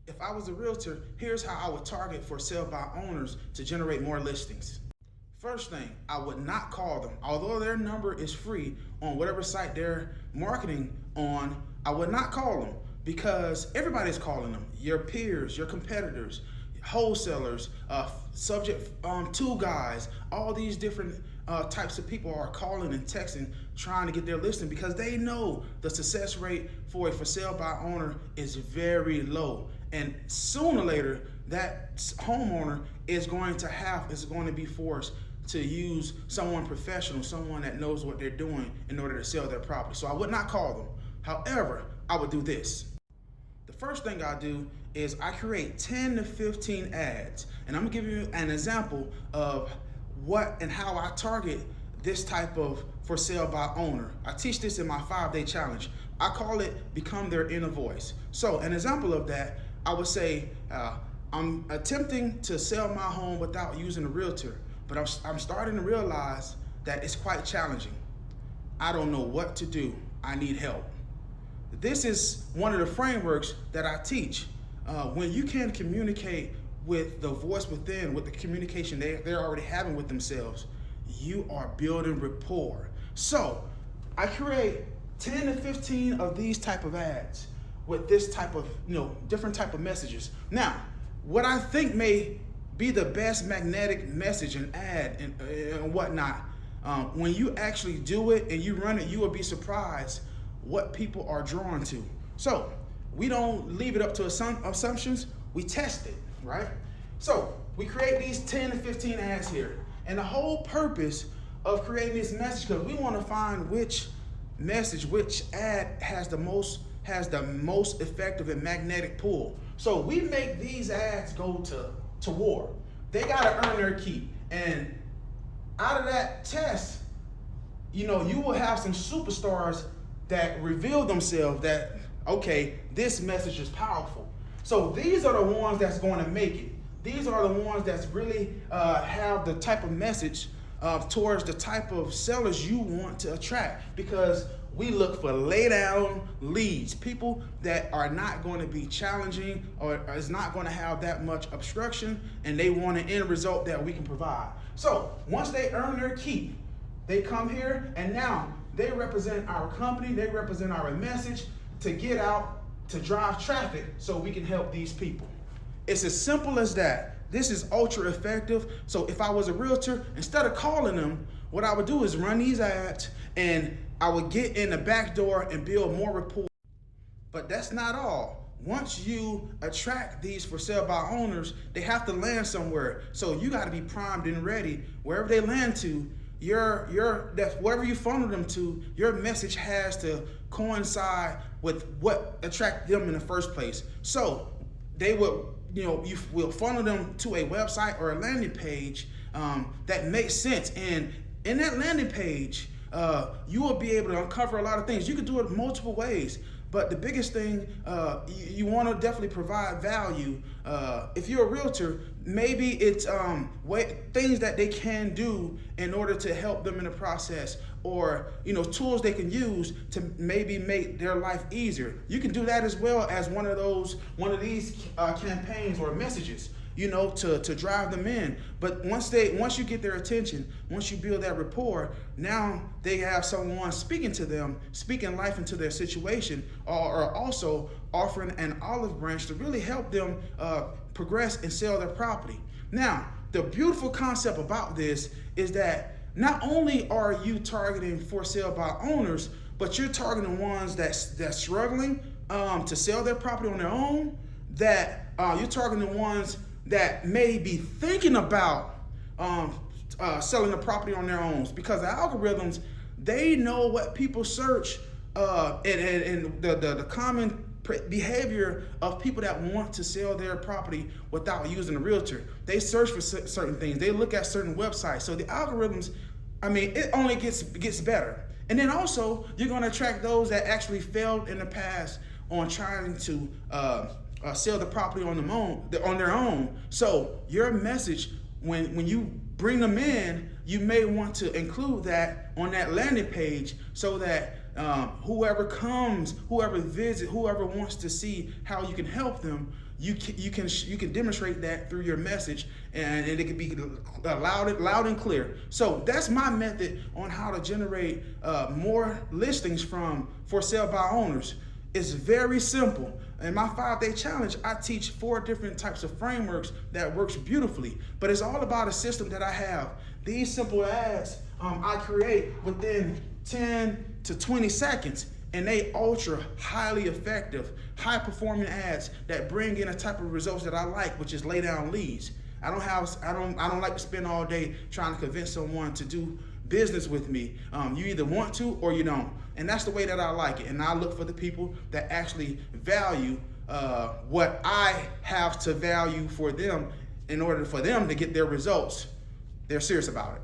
If I was a realtor, here's how I would target for sale by owners to generate more listings. First thing, I would not call them. Although their number is free on whatever site they're marketing on, I would not call them because everybody's calling them. Your peers, your competitors, wholesalers, subject tool guys, all these different types of people are calling and texting trying to get their listing because they know the success rate for a for sale by owner is very low. And sooner or later, that homeowner is going to be forced to use someone professional, someone that knows what they're doing in order to sell their property. So I would not call them. However, I would do this. The first thing I do is I create 10 to 15 ads. And I'm gonna give you an example of what and how I target this type of for sale by owner. I teach this in my 5-day challenge. I call it Become Their Inner Voice. So an example of that, I would say, I'm attempting to sell my home without using a realtor, but I'm starting to realize that it's quite challenging. I don't know what to do. I need help. This is one of the frameworks that I teach. When you can communicate with the voice within, with the communication they're already having with themselves, you are building rapport. So I create 10 to 15 of these type of ads with this type of, different type of messages. Now, what I think may be the best magnetic message and ad and whatnot, when you actually do it and you run it, you will be surprised what people are drawn to. So we don't leave it up to assumptions, we test it, right? So we create these 10 to 15 ads here. And the whole purpose of creating this message, because we want to find which message, which ad has the most effective and magnetic pull. So we make these ads go to war. They gotta earn their keep. And out of that test, you will have some superstars that reveal themselves that, okay, this message is powerful. So these are the ones that's going to make it. These are the ones that's really have the type of message towards the type of sellers you want to attract, because we look for lay down leads, people that are not going to be challenging or is not going to have that much obstruction, and they want an end result that we can provide. So once they earn their keep, they come here and now they represent our company, they represent our message to get out, to drive traffic so we can help these people. It's as simple as that. This is ultra effective. So if I was a realtor, instead of calling them, what I would do is run these ads and I would get in the back door and build more rapport. But that's not all. Once you attract these for sale by owners, they have to land somewhere. So you got to be primed and ready. Wherever they land to, wherever you funnel them to, your message has to coincide with what attracted them in the first place. So they will, you will funnel them to a website or a landing page that makes sense. And in that landing page, you will be able to uncover a lot of things. You can do it multiple ways, but the biggest thing, you want to definitely provide value. If you're a realtor, maybe it's things that they can do in order to help them in the process, or tools they can use to maybe make their life easier. You can do that as well as one of these campaigns or messages, to drive them in. But once you get their attention, once you build that rapport, now they have someone speaking to them, speaking life into their situation, or also offering an olive branch to really help them progress and sell their property. Now, the beautiful concept about this is that not only are you targeting for sale by owners, but you're targeting ones that's struggling to sell their property on their own, that you're targeting the ones that may be thinking about selling the property on their own, because the algorithms, they know what people search and the common behavior of people that want to sell their property without using a realtor. They search for certain things. They look at certain websites. So the algorithms, it only gets better. And then also, you're going to attract those that actually failed in the past on trying to sell the property on their own. So your message, when you bring them in, you may want to include that on that landing page so that whoever comes, whoever visits, whoever wants to see how you can help them, you can demonstrate that through your message, and it can be loud and clear. So that's my method on how to generate more listings from for sale by owners. It's very simple. In my 5-day challenge, I teach 4 different types of frameworks that works beautifully. But it's all about a system that I have. These simple ads I create within 10 to 20 seconds, and they ultra highly effective, high performing ads that bring in a type of results that I like, which is lay down leads. I don't like to spend all day trying to convince someone to do business with me. You either want to or you don't. And that's the way that I like it. And I look for the people that actually value what I have to value for them in order for them to get their results. They're serious about it.